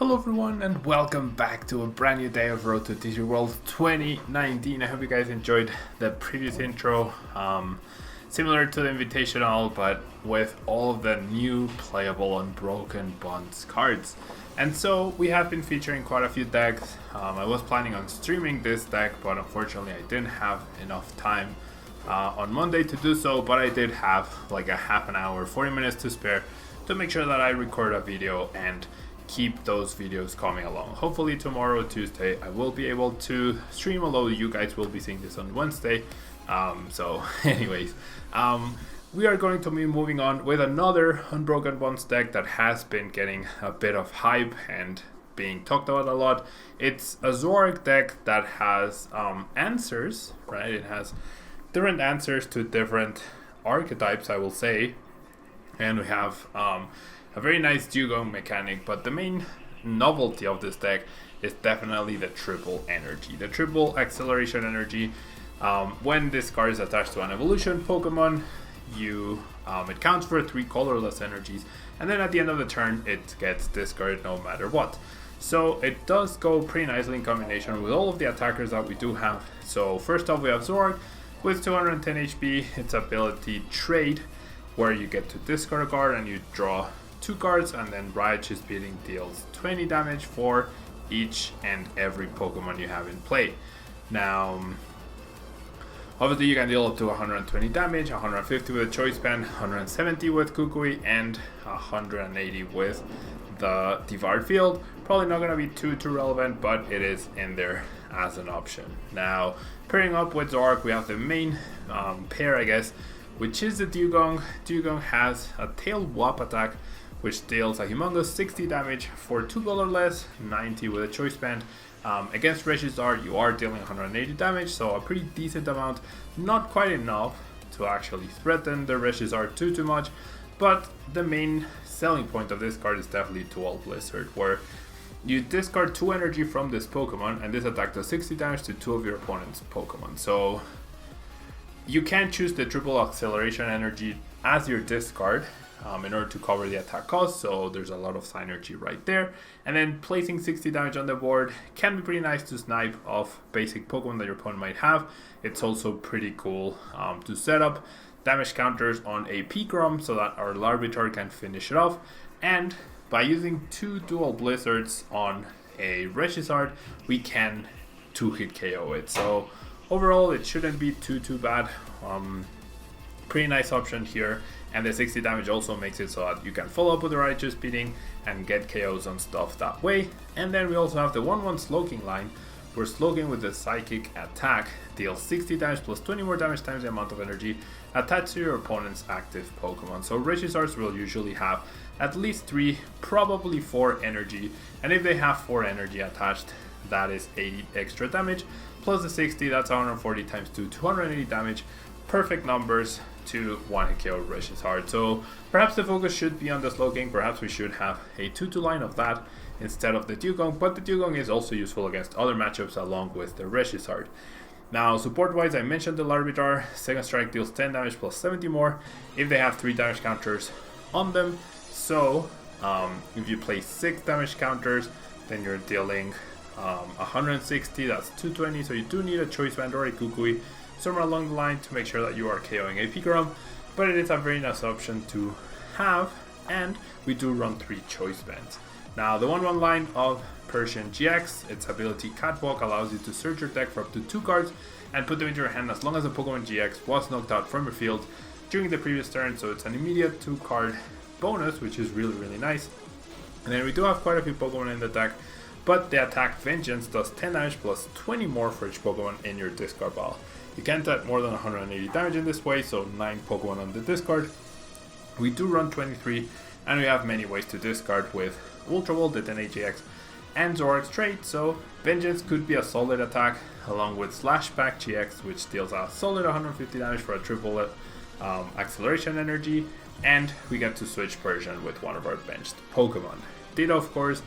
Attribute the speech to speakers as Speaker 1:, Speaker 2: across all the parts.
Speaker 1: Hello everyone and welcome back to a brand new day of Road to TCG World 2019. I hope you guys enjoyed the previous intro, similar to the Invitational but with all of the new playable Unbroken Bonds cards. And so we have been featuring quite a few decks. I was planning on streaming this deck, but unfortunately I didn't have enough time on Monday to do so, but I did have like a half an hour, 40 minutes to spare to make sure that I record a video and keep those videos coming along. Hopefully tomorrow, Tuesday, I will be able to stream, although you guys will be seeing this on Wednesday. So anyways, we are going to be moving on with another Unbroken Bonds deck that has been getting a bit of hype and being talked about a lot. It's a Zoroark deck that has answers, right? It has different answers to different archetypes, I will say. And we have a very nice Dewgong mechanic, but the main novelty of this deck is definitely the triple energy. The triple acceleration energy. When this card is attached to an evolution Pokemon, it counts for 3 colorless energies, and then at the end of the turn it gets discarded no matter what. So it does go pretty nicely in combination with all of the attackers that we do have. So first off, we have Zoroark with 210 HP, its ability Trade, where you get to discard a card and you draw 2 cards, and then Righteous Beating deals 20 damage for each and every Pokemon you have in play. Now, obviously you can deal up to 120 damage, 150 with a Choice Band, 170 with Kukui, and 180 with the Devoured Field. Probably not going to be too relevant, but it is in there as an option. Now, pairing up with Zoroark, we have the main pair, I guess, which is the Dewgong. Dewgong has a Tail Whop attack, which deals a humongous 60 damage for 2 colorless, 90 with a Choice Band. Against Registrar, you are dealing 180 damage, so a pretty decent amount. Not quite enough to actually threaten the Registrar too much, but the main selling point of this card is definitely Dual Blizzard, where you discard 2 energy from this Pokemon, and this attack does 60 damage to 2 of your opponent's Pokemon. So you can choose the triple acceleration energy as your discard in order to cover the attack cost, so there's a lot of synergy right there. And then placing 60 damage on the board can be pretty nice to snipe off basic Pokemon that your opponent might have. It's also pretty cool to set up damage counters on a Picrom so that our Larvitar can finish it off. And by using 2 Dual Blizzards on a Registard, we can 2-hit KO it. So overall, it shouldn't be too bad. Pretty nice option here, and the 60 damage also makes it so that you can follow up with the Righteous Beating and get KOs on stuff that way. And then we also have the 1/1 Slowking line, where Slowking with the Psychic attack deals 60 damage plus 20 more damage times the amount of energy attached to your opponent's active Pokemon. So Registrars will usually have at least 3, probably 4 energy, and if they have 4 energy attached, that is 80 extra damage, plus the 60, that's 140 times 2, 280 damage. Perfect numbers to 1-hit KO Registard. So perhaps the focus should be on the Slowking. Perhaps we should have a 2/2 line of that instead of the Dewgong, but the Dewgong is also useful against other matchups along with the Registard. Now, support wise, I mentioned the Larvitar. Second Strike deals 10 damage plus 70 more if they have 3 damage counters on them. So if you place 6 damage counters, then you're dealing 160, that's 220, so you do need a Choice Band or a Kukui somewhere along the line to make sure that you are KOing a Picrom, but it is a very nice option to have, and we do run 3 Choice Bands. Now, the 1/1 line of Persian-GX, its ability Catwalk allows you to search your deck for up to 2 cards and put them into your hand as long as the Pokemon GX was knocked out from your field during the previous turn, so it's an immediate 2-card bonus, which is really nice. And then we do have quite a few Pokemon in the deck, but the attack Vengeance does 10 damage plus 20 more for each Pokemon in your discard pile. You can't add more than 180 damage in this way, so 9 Pokemon on the discard. We do run 23, and we have many ways to discard with Ultra Ball, Dedenne-GX, and Zoroark's Trade, so Vengeance could be a solid attack, along with Slashback GX, which deals a solid 150 damage for a triple acceleration energy, and we get to switch Persian with one of our benched Pokemon. Ditto, of course,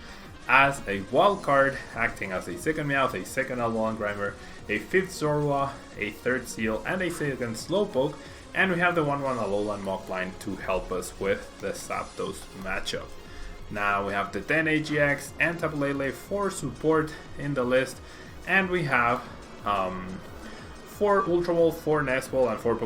Speaker 1: as a wild card, acting as a second Meowth, a second Alolan Grimer, a 5th Zorua, a 3rd Seel, and a 2nd Slowpoke, and we have the 1/1 Alolan Muk line to help us with the Zapdos matchup. Now we have the Dedenne-GX and Tapu Lele for support in the list, and we have 4 Ultra Ball, 4 Nest Ball, and 4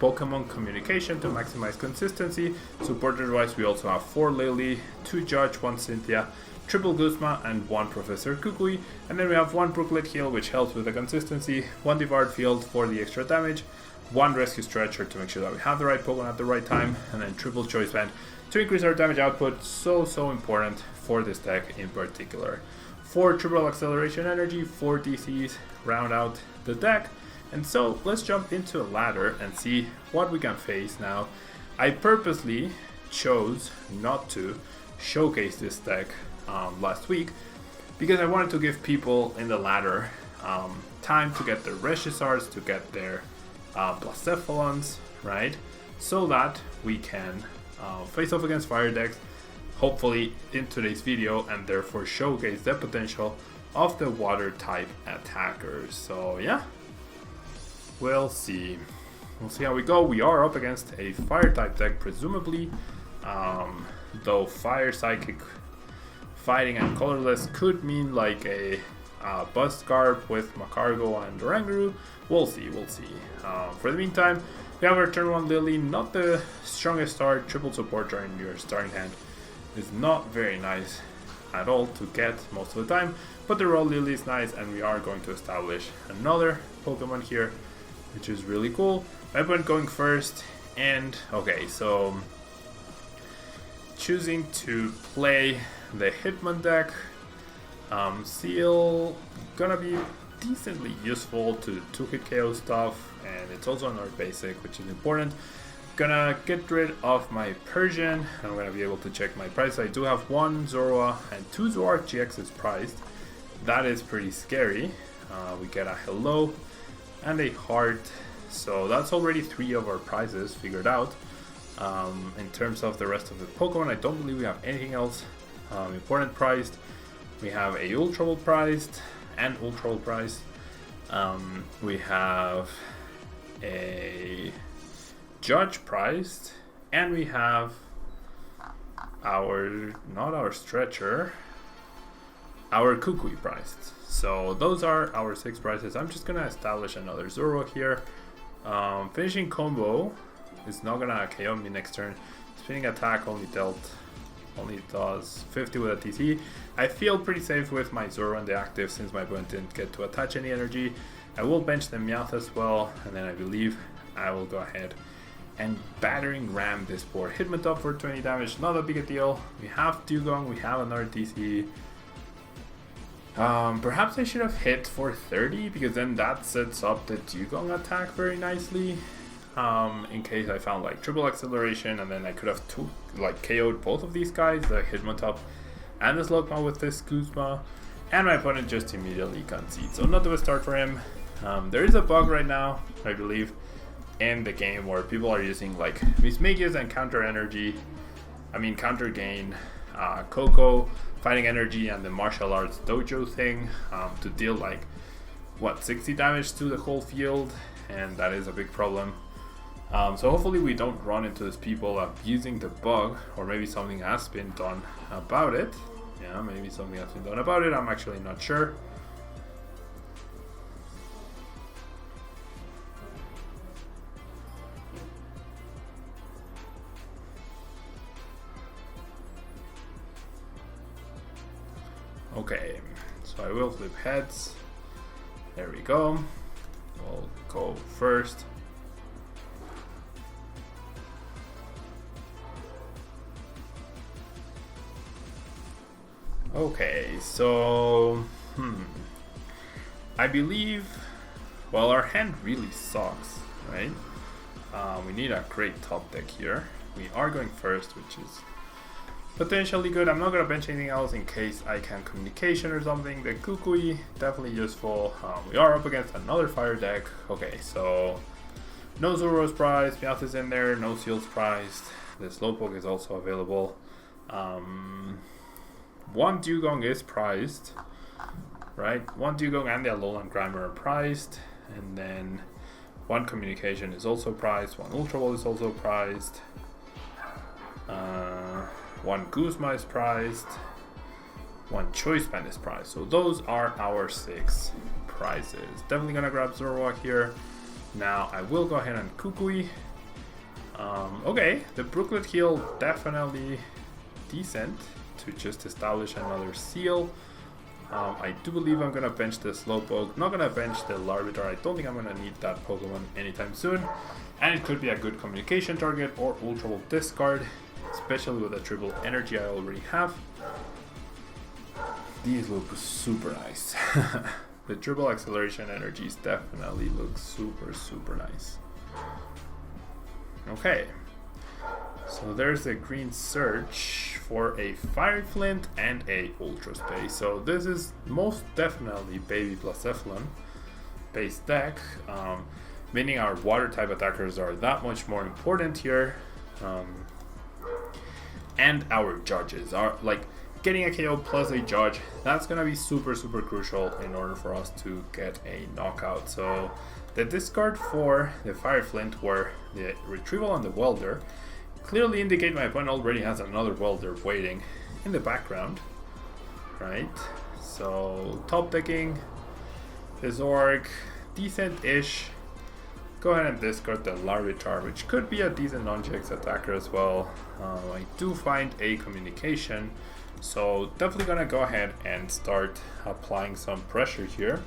Speaker 1: Pokemon Communication to maximize consistency. Supported wise, we also have 4 Lillie, 2 Judge, 1 Cynthia, triple Guzma, and 1 Professor Kukui. And then we have 1 Brooklet Hill, which helps with the consistency, 1 Devoured Field for the extra damage, 1 Rescue Stretcher to make sure that we have the right Pokemon at the right time, and then triple Choice Band to increase our damage output. So important for this deck in particular. 4 triple Acceleration Energy, 4 DCs round out the deck. And so let's jump into a ladder and see what we can face now. I purposely chose not to showcase this deck last week because I wanted to give people in the ladder time to get their Registars, to get their Blacephalons, right? So that we can face off against fire decks, hopefully in today's video, and therefore showcase the potential of the water type attackers. So yeah, we'll see how we go. We are up against a fire type deck, presumably, though fire psychic fighting and colorless could mean like a Bus Garb with Macargo and Oranguru. We'll see. For the meantime, we have our turn 1 Lillie, not the strongest start. Triple support in your starting hand is not very nice at all to get most of the time, but the raw Lillie is nice, and we are going to establish another Pokemon here, which is really cool. My opponent going first, and okay, so choosing to play the Hitmon deck. Seel gonna be decently useful to 2-hit KO stuff, and it's also another basic, which is important. Gonna get rid of my Persian. I'm gonna be able to check my price. I do have 1 Zorua and 2 Zoroark-GXs priced. That is pretty scary. We get a hello and a heart, so that's already 3 of our prizes figured out. In terms of the rest of the Pokemon, I don't believe we have anything else important priced. We have a Ultra Ball priced and Ultra Ball priced. We have a Judge priced, and we have not our Stretcher, our Kukui priced. So those are our 6 prices. I'm just gonna establish another Zorua here. Finishing combo is not gonna KO me next turn. Spinning attack only does 50 with a TC. I feel pretty safe with my Zorua on the active since my opponent didn't get to attach any energy. I will bench the Meowth as well, and then I believe I will go ahead and battering ram this poor Hitmon up for 20 damage. Not a big a deal. We have Dewgong, we have another DC. Perhaps I should have hit for 30, because then that sets up the Dewgong attack very nicely. In case I found like triple acceleration, and then I could have KO'd both of these guys, the Hitmontop and the Slowpoke with this Guzma, and my opponent just immediately concedes. So not the best start for him. There is a bug right now, I believe, in the game where people are using like Mismagius and counter gain Coco, fighting energy, and the martial arts dojo thing to deal like 60 damage to the whole field, and that is a big problem. So hopefully we don't run into these people abusing the bug, or maybe something has been done about it. Yeah, maybe something has been done about it. I'm actually not sure. Okay, so I will flip heads. There we go. We'll go first. Okay, so I believe, well, our hand really sucks, right? We need a great top deck here. We are going first, which is potentially good. I'm not going to bench anything else in case I can communication or something. The Kukui, definitely useful. We are up against another fire deck. Okay, so no Zorua's priced, Meowth is in there, no Seal's priced. The Slowpoke is also available. One Dewgong is priced, right? One Dewgong and the Alolan Grimer are priced, and then one Communication is also priced, one Ultra Ball is also priced. one Guzma is prized, one Choice Band is prized. So those are our 6 prizes. Definitely gonna grab Zoroark here. Now I will go ahead and Kukui. Okay, the Brooklet Hill definitely decent to just establish another Seel. I do believe I'm gonna bench the Slowpoke. Not gonna bench the Larvitar. I don't think I'm gonna need that Pokemon anytime soon. And it could be a good communication target or Ultra Ball discard, especially with the triple energy I already have. These look super nice. The triple acceleration energies definitely look super nice. Okay, so there's a green search for a Fire Flint and a Ultra Space. So this is most definitely Baby plus Cephalon based deck, meaning our water type attackers are that much more important here. And our judges are like getting a KO plus a judge. That's gonna be super crucial in order for us to get a knockout. So the discard for the Fire Flint were the Retrieval and the Welder clearly indicate my opponent already has another Welder waiting in the background, right? So top decking the Zoroark, decent-ish. Go ahead and discard the Larvitar, which could be a decent non-GX attacker as well. I do find a communication, so definitely gonna go ahead and start applying some pressure here.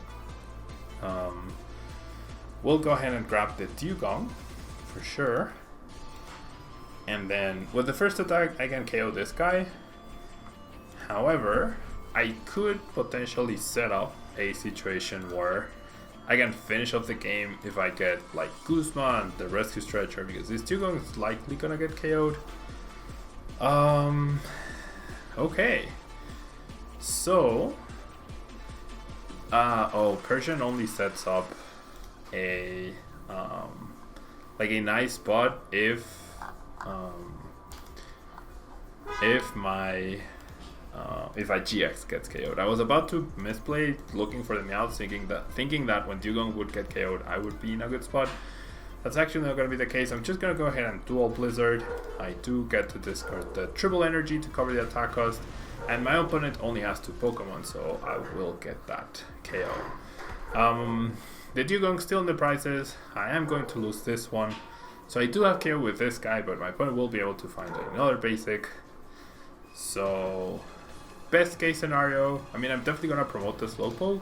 Speaker 1: We'll go ahead and grab the Dewgong for sure. And then with the first attack, I can KO this guy. However, I could potentially set up a situation where I can finish off the game if I get like Guzma and the Rescue Stretcher, because this Dewgong is likely gonna get KO'd. Okay. So, Persian only sets up a like a nice spot if my GX gets KO'd. I was about to misplay looking for the Meowth, thinking that when Dewgong would get KO'd, I would be in a good spot. That's actually not going to be the case. I'm just going to go ahead and Dual Blizzard. I do get to discard the triple energy to cover the attack cost, and my opponent only has 2 Pokemon, so I will get that KO. The Dewgong still in the prizes. I am going to lose this one. So I do have KO with this guy, but my opponent will be able to find another basic. So best case scenario, I mean, I'm definitely going to promote the Slowpoke.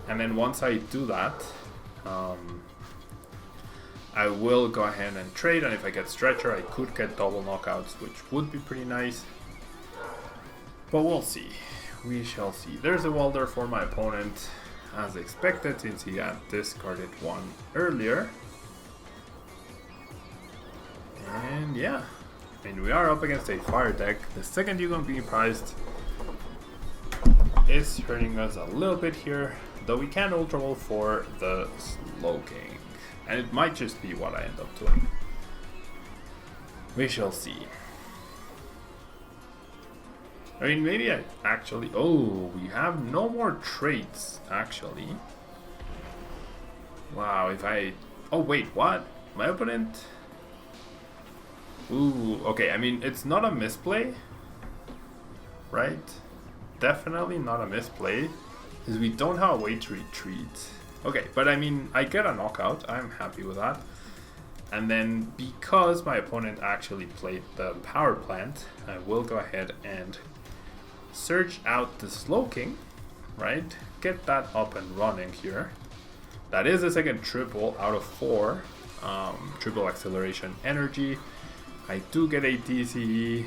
Speaker 1: And then once I do that, I will go ahead and trade. And if I get Stretcher, I could get double knockouts, which would be pretty nice. But we'll see. We shall see. There's a Welder for my opponent, as expected, since he had discarded one earlier. And yeah, I mean, we are up against a fire deck. The second Dewgong being prized is hurting us a little bit here, though we can Ultra Ball for the Slowking. And it might just be what I end up doing. We shall see. I mean, maybe I actually... Oh, we have no more traits, actually. Wow, if I... Oh, wait, what? My opponent... Ooh, okay, I mean, it's not a misplay, right? Definitely not a misplay, because we don't have a way to retreat. Okay, but I mean, I get a knockout, I'm happy with that. And then, because my opponent actually played the Power Plant, I will go ahead and search out the Slowking, right? Get that up and running here. That is the second triple out of 4, triple acceleration energy. I do get a DCE,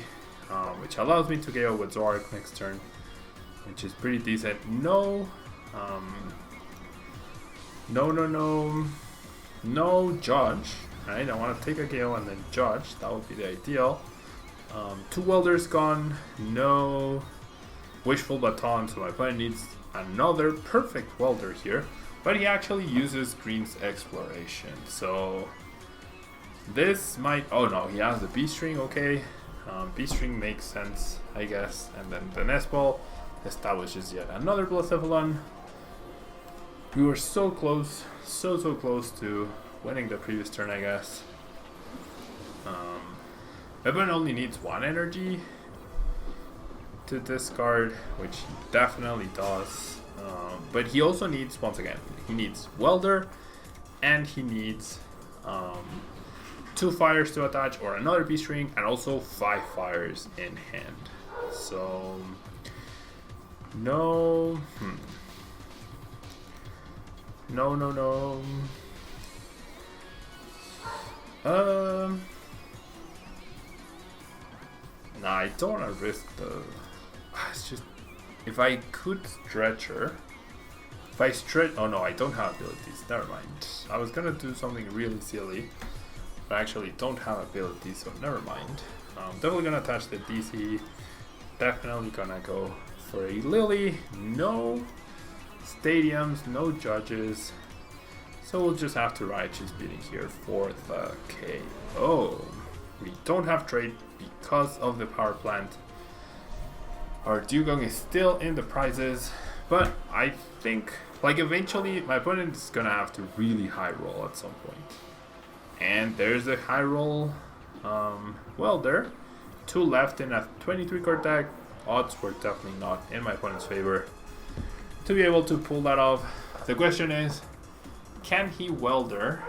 Speaker 1: which allows me to KO with Zoroark next turn, which is pretty decent. No judge. Right? I want to take a KO and then judge. That would be the ideal. 2 Welders gone. No Wishful Baton, so my opponent needs another perfect Welder here. But he actually uses Green's Exploration, so... This might... Oh no, he has the B-String, okay. B-String makes sense, I guess. And then the Nest Ball establishes yet another Blacephalon. We were so close, so close to winning the previous turn, I guess. Everyone only needs 1 energy, to discard, which he definitely does. But he also needs, once again, he needs Welder, and he needs 2 fires to attach, or another Beast Ring, and also 5 fires in hand. So, no. No. Nah, I don't want to risk the... It's just... If I could Stretcher... If I stretch... Oh no, I don't have abilities. Never mind. I was gonna do something really silly. But I actually don't have abilities, so never mind. Definitely gonna attach the DC. Definitely gonna go for a Lillie. No stadiums, no judges. So we'll just have to Righteous Beating here for the KO. We don't have trade because of the power plant. Our Dewgong is still in the prizes, but I think, like, eventually my opponent is gonna have to really high roll at some point. And there's a high roll Welder. 2 left in a 23 card deck. Odds were definitely not in my opponent's favor to be able to pull that off. The question is, can he Welder?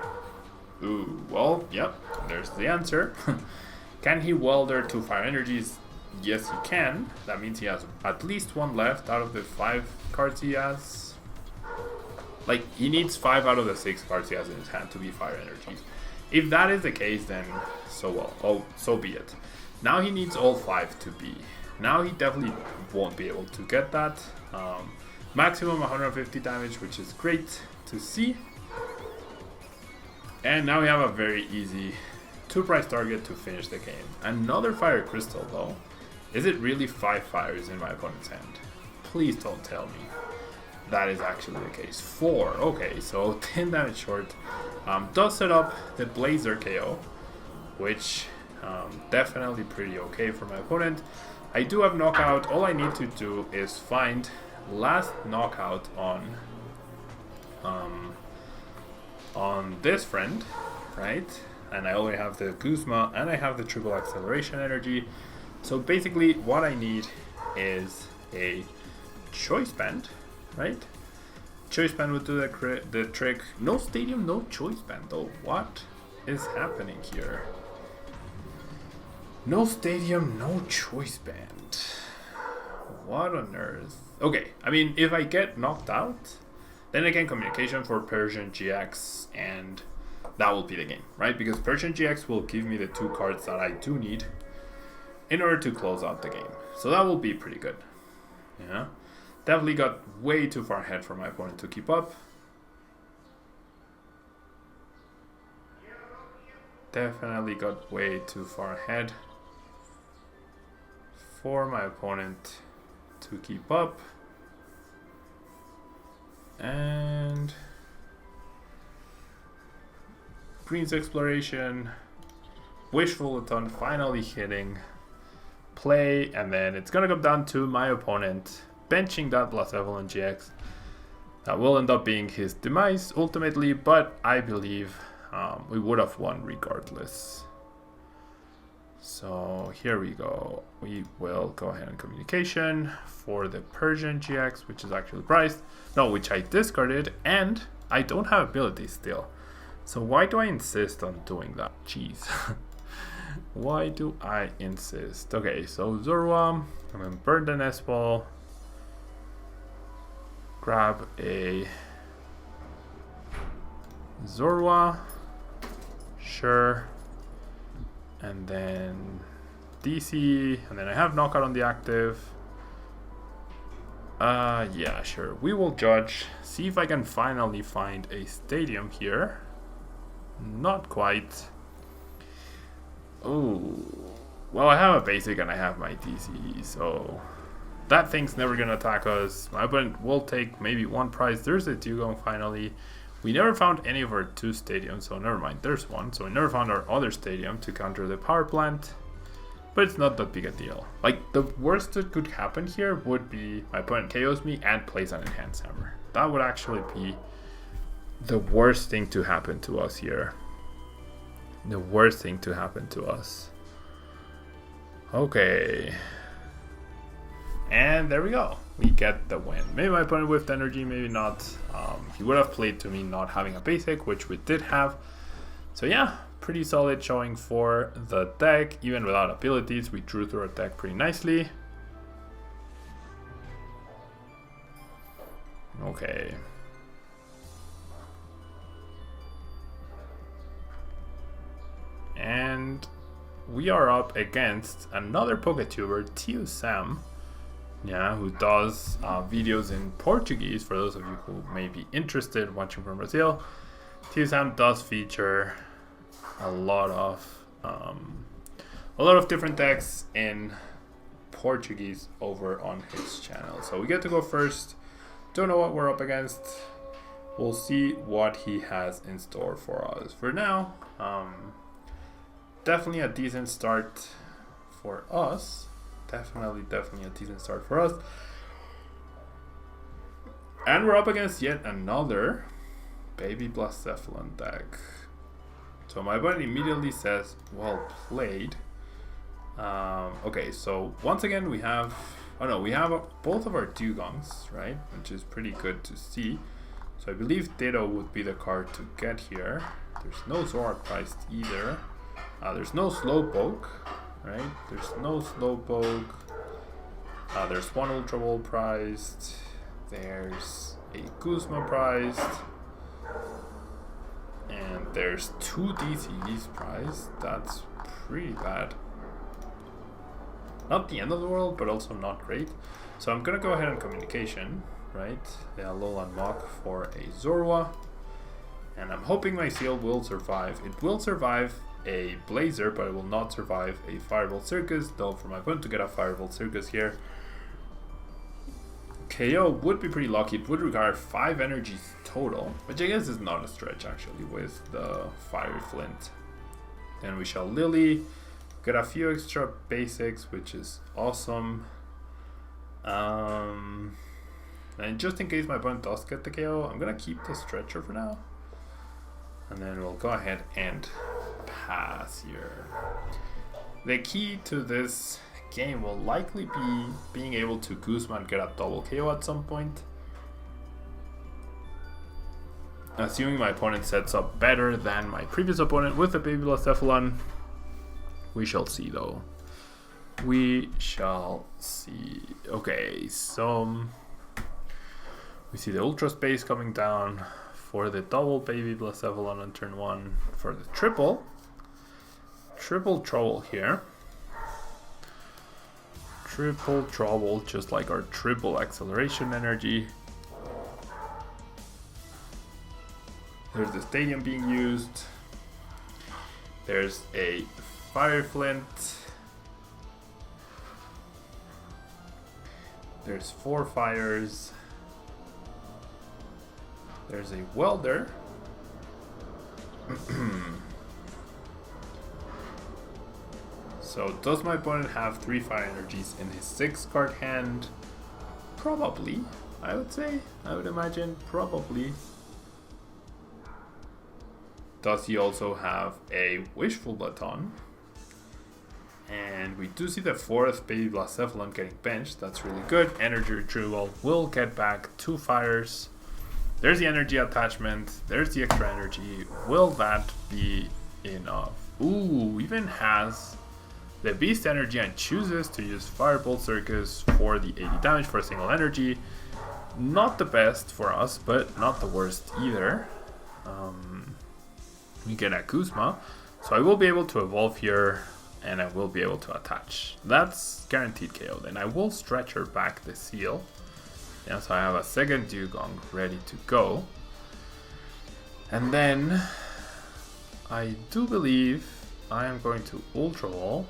Speaker 1: Ooh, well, yep, there's the answer. Can he Welder 2 fire energies? Yes, he can. That means he has at least 1 left out of the 5 cards he has. Like, he needs 5 out of the 6 cards he has in his hand to be fire energies. If that is the case, then so well. Oh, so be it. Now he needs all 5 to be. Now he definitely won't be able to get that. Maximum 150 damage, which is great to see. And now we have a very easy 2-price target to finish the game. Another Fire Crystal though. Is it really 5 fires in my opponent's hand? Please don't tell me that is actually the case. 4, okay, so 10 damage short. Does set up the Blazer KO, which definitely pretty okay for my opponent. I do have knockout. All I need to do is find last knockout on this friend, right? And I only have the Guzma and I have the triple acceleration energy. So basically what I need is a choice band, right? Choice band would do the trick. No stadium, no choice band though. What is happening here? No stadium, no choice band. What on earth? Okay, I mean, if I get knocked out, then again communication for Persian-GX, and that will be the game, right? Because Persian-GX will give me the 2 cards that I do need in order to close out the game. So that will be pretty good. Yeah. Definitely got way too far ahead for my opponent to keep up. Definitely got way too far ahead for my opponent to keep up. And Green's Exploration, Wishful Aton finally hitting play, and then it's gonna come down to my opponent benching that last Alolan GX. That will end up being his demise ultimately, but I believe we would have won regardless. So here we go. We will go ahead and communication for the Persian-GX, which is actually priced. No, which I discarded, and I don't have abilities still. So why do I insist on doing that? Jeez. Why do I insist? Okay, so Zorua, I'm gonna burn the nest ball. Grab a Zorua, sure, and then DC, and then I have knockout on the active. Yeah, sure, we will judge, see if I can finally find a stadium here. Not quite. Oh, well, I have a basic and I have my DC, so that thing's never gonna attack us. My opponent will take maybe 1 prize. There's a Dewgong finally. We never found any of our 2 stadiums, so never mind, there's 1. So we never found our other stadium to counter the power plant, but it's not that big a deal. Like, the worst that could happen here would be my opponent KOs me and plays an Enhanced Hammer. That would actually be the worst thing to happen to us here. The worst thing to happen to us. Okay. And there we go. We get the win. Maybe my opponent whiffed energy, maybe not. He would have played to me not having a basic, which we did have. So yeah, pretty solid showing for the deck. Even without abilities, we drew through our deck pretty nicely. Okay. And we are up against another PokeTuber, TCG SUM, yeah, who does videos in Portuguese. For those of you who may be interested watching from Brazil, TCG SUM does feature a lot of different decks in Portuguese over on his channel. So we get to go first. Don't know what we're up against. We'll see what he has in store for us. For now, definitely a decent start for us. Definitely a decent start for us. And we're up against yet another Baby Blacephalon deck. So my opponent immediately says, well played. Okay, so once again we have, we have both of our Dewgongs, right? Which is pretty good to see. So I believe Ditto would be the card to get here. There's no Zoroark priced either. There's no Slowpoke, right? There's no Slowpoke. There's one Ultra Ball priced. There's a Guzma priced. And there's two DCEs priced. That's pretty bad. Not the end of the world, but also not great. So I'm gonna go ahead and communication, right? The Alolan Muk for a Zorua. And I'm hoping my Seel will survive. It will survive a Blazer, but it will not survive a Fireball Circus, though for my opponent to get a Fireball Circus here, KO would be pretty lucky. It would require 5 energies total, which I guess is not a stretch actually with the Fiery Flint. Then we shall Lillie, get a few extra basics, which is awesome. And just in case my opponent does get the KO, I'm gonna keep the stretcher for now. And then we'll go ahead and pass here. The key to this game will likely be being able to Guzma and get a double KO at some point. Assuming my opponent sets up better than my previous opponent with the Baby Blacephalon. We shall see though. We shall see. Okay, so we see the Ultra Space coming down for the double Baby Blacephalon on turn 1. For the triple trouble here. Triple trouble, just like our triple acceleration energy. There's the stadium being used. There's a Fire Flint. There's 4 fires. There's a welder. So does my opponent have 3 fire energies in his 6 card hand? Probably, I would say. I would imagine, probably. Does he also have a Wishful Baton? And we do see the 4th Baby Blacephalon getting benched. That's really good. Energy retrieval will get back 2 fires. There's the energy attachment. There's the extra energy. Will that be enough? Ooh, even has the Beast energy and chooses to use Firebolt Circus for the 80 damage for a single energy. Not the best for us, but not the worst either. We get a Guzma, so I will be able to evolve here and I will be able to attach. That's guaranteed KO. Then I will stretcher back the Seel. Yeah, so I have a second Dewgong ready to go. And then I do believe I am going to Ultra Ball.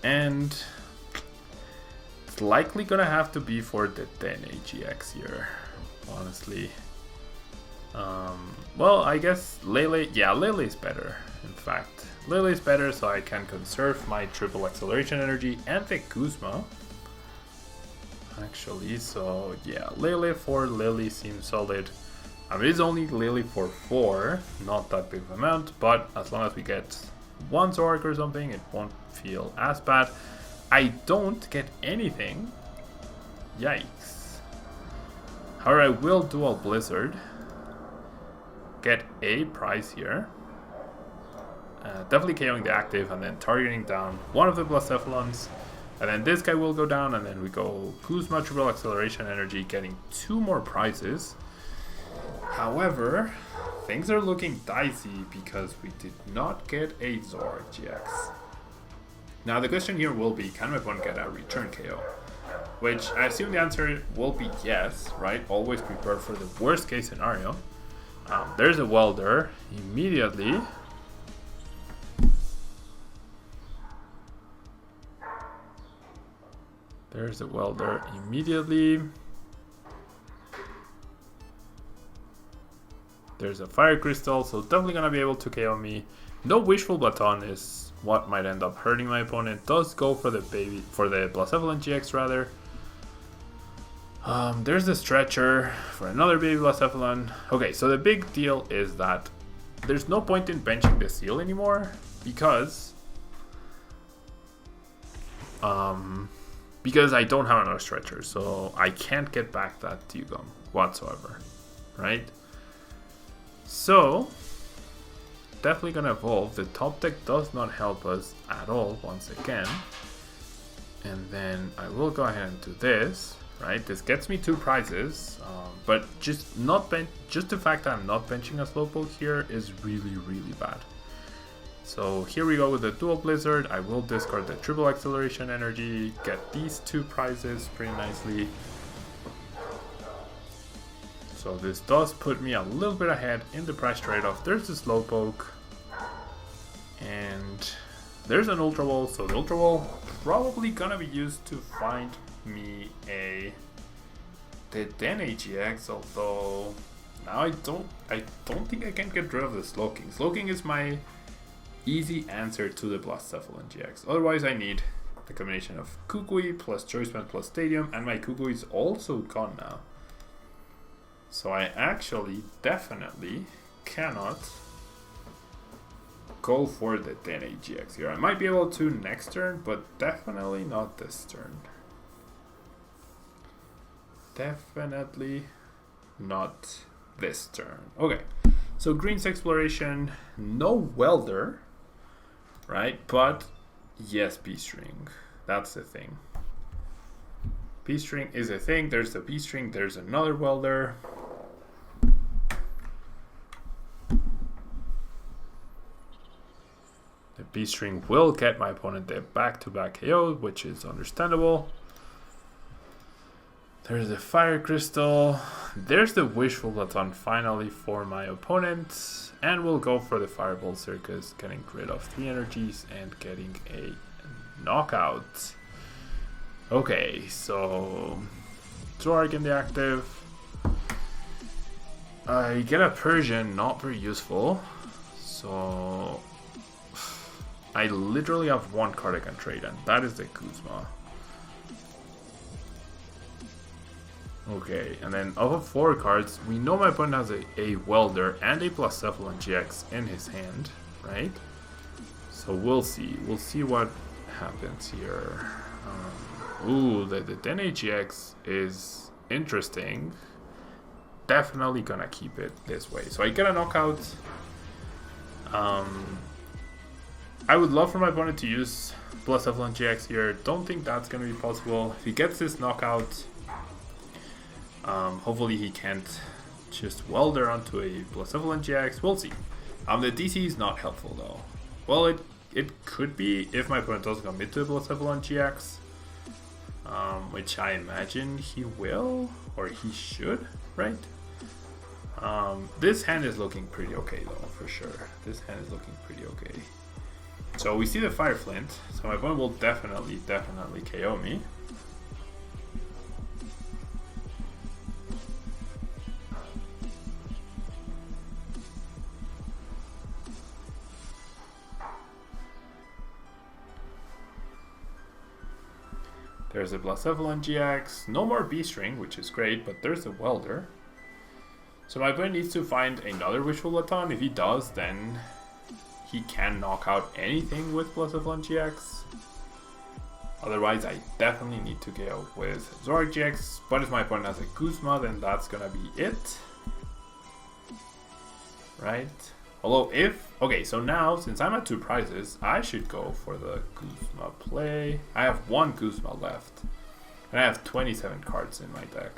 Speaker 1: And it's likely gonna have to be for the Dedenne-GX here, honestly. Well, I guess Lele, yeah, Lele's better. In fact, Lele's better, so I can conserve my triple acceleration energy and the Guzma. Actually, so yeah, Lele for Lily seems solid. It is only Lily for 4, not that big of an amount, but as long as we get 1 Zoroark or something, it won't feel as bad. I don't get anything. Yikes. However, I will dual Blizzard. Get a prize here. Definitely KOing the active and then targeting down one of the Blacephalons. And then this guy will go down, and then we go Guzma Triple Acceleration Energy, getting 2 more prizes. However, things are looking dicey because we did not get a Zoroark-GX. Now the question here will be, can my opponent get a return KO? Which I assume the answer will be yes, right? Always prepare for the worst case scenario. There's a welder immediately. There's a welder immediately. There's a fire crystal, so definitely gonna be able to KO me. No wishful baton is what might end up hurting my opponent. Does go for the Blacephalon GX rather. There's the stretcher for another baby Blacephalon. Okay, so the big deal is that there's no point in benching the Seel anymore because I don't have another stretcher, so I can't get back that Dewgong whatsoever, right? So definitely gonna evolve. The top deck does not help us at all once again, and then I will go ahead and do this. Right, this gets me 2 prizes, but just the fact that I'm not benching a Slowpoke here is really, really bad. So here we go with the dual Blizzard. I will discard the Triple Acceleration Energy, get these 2 prizes pretty nicely. So this does put me a little bit ahead in the price trade-off. There's the Slowpoke, and there's an Ultra Ball. So the Ultra Ball probably gonna be used to find me a Dedenne-GX, although now I don't think I can get rid of the Slowking. Slowking is my easy answer to the Blacephalon GX. Otherwise I need the combination of Kukui plus Choice Band plus Stadium, and my Kukui is also gone now. So I actually definitely cannot go for the Dedenne-GX here. I might be able to next turn, but definitely not this turn. Definitely not this turn. Okay, so Green's Exploration, no welder, right? But yes, B-String. That's the thing. B-String is a thing. There's the B-String. There's another welder. The B-String will get my opponent the back-to-back KO, which is understandable. There's the Fire Crystal. There's the Wishful Baton finally for my opponent. And we'll go for the Fireball Circus, getting rid of 3 energies and getting a knockout. Okay, so Zoroark in the active. I get a Persian, not very useful. So I literally have 1 card I can trade, and that is the Guzma. Okay, and then of 4 cards, we know my opponent has a Welder and a Blacephalon GX in his hand, right? So we'll see. We'll see what happens here. Ooh, the Dedenne-GX is interesting. Definitely gonna keep it this way. So I get a knockout. I would love for my opponent to use Blacephalon GX here. Don't think that's gonna be possible. If he gets this knockout, hopefully he can't just welder onto a Blacephalon GX. We'll see. The DC is not helpful though. Well, it could be if my opponent doesn't commit to a Blacephalon GX, which I imagine he will, or he should, right? This hand is looking pretty okay though, for sure. This hand is looking pretty okay. So we see the Fire Flint, so my opponent will definitely KO me. There's a Blacephalon GX, no more B-String, which is great, but there's a Welder. So my opponent needs to find another Wishful Baton. If he does, then he can knock out anything with Blacephalon GX. Otherwise, I definitely need to KO with Zoroark-GX. But if my opponent has a Guzma, then that's gonna be it. Right? Although okay, so now, since I'm at 2 prizes, I should go for the Guzma play. I have 1 Guzma left. And I have 27 cards in my deck.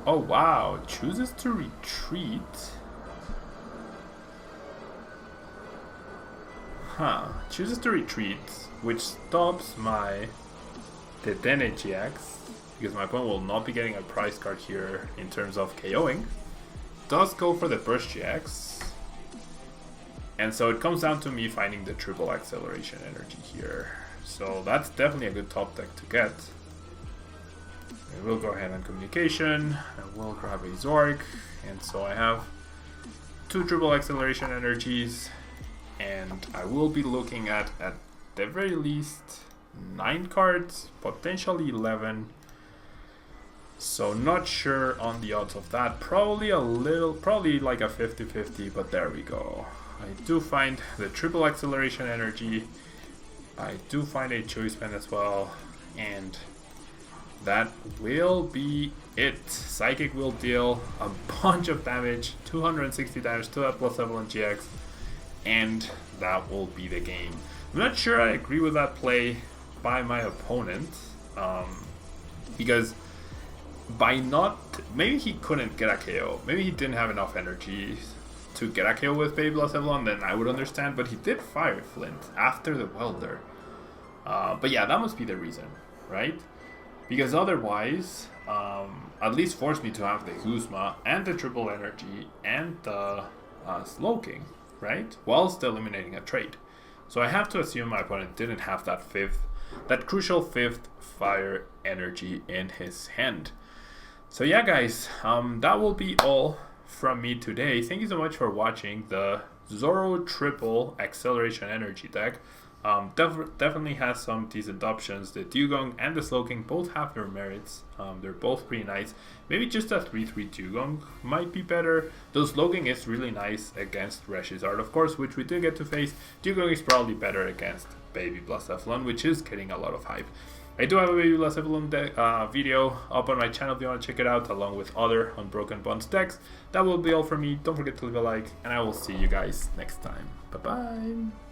Speaker 1: Oh wow, chooses to retreat. Huh, chooses to retreat, which stops my Dedenne-GX, because my opponent will not be getting a prize card here in terms of KOing. Does go for the Persian-GX. And so it comes down to me finding the triple acceleration energy here. So that's definitely a good top deck to get. I will go ahead and communication. I will grab a Zork. And so I have 2 triple acceleration energies. And I will be looking at the very least 9 cards, potentially 11. So not sure on the odds of that. Probably like a 50-50, but there we go. I do find the triple acceleration energy. I do find a choice pen as well. And that will be it. Psychic will deal a bunch of damage, 260 damage to that plus Alolan GX. And that will be the game. I'm not sure I agree with that play by my opponent, because maybe he couldn't get a KO, maybe he didn't have enough energy to get a KO with Baby Plus Evelyn, then I would understand, but he did Fire Flint after the Welder. But yeah, that must be the reason, right? Because otherwise, at least force me to have the Guzma and the triple energy and the Slowking, right? While still eliminating a trade. So I have to assume my opponent didn't have that crucial 5th fire energy in his hand. So yeah guys, that will be all from me today. Thank you so much for watching the Zoro triple acceleration energy deck. Definitely has some decent options. The Dewgong and the Slowking both have their merits. They're both pretty nice. Maybe just a 3-3 Dewgong might be better. Though Slowking is really nice against Reshizard, of course, which we did get to face. Dewgong is probably better against Baby Plus Evelyn, which is getting a lot of hype. I do have a Baby Plus Evelyn video up on my channel if you want to check it out, along with other Unbroken Bonds decks. That will be all from me. Don't forget to leave a like, and I will see you guys next time. Bye-bye.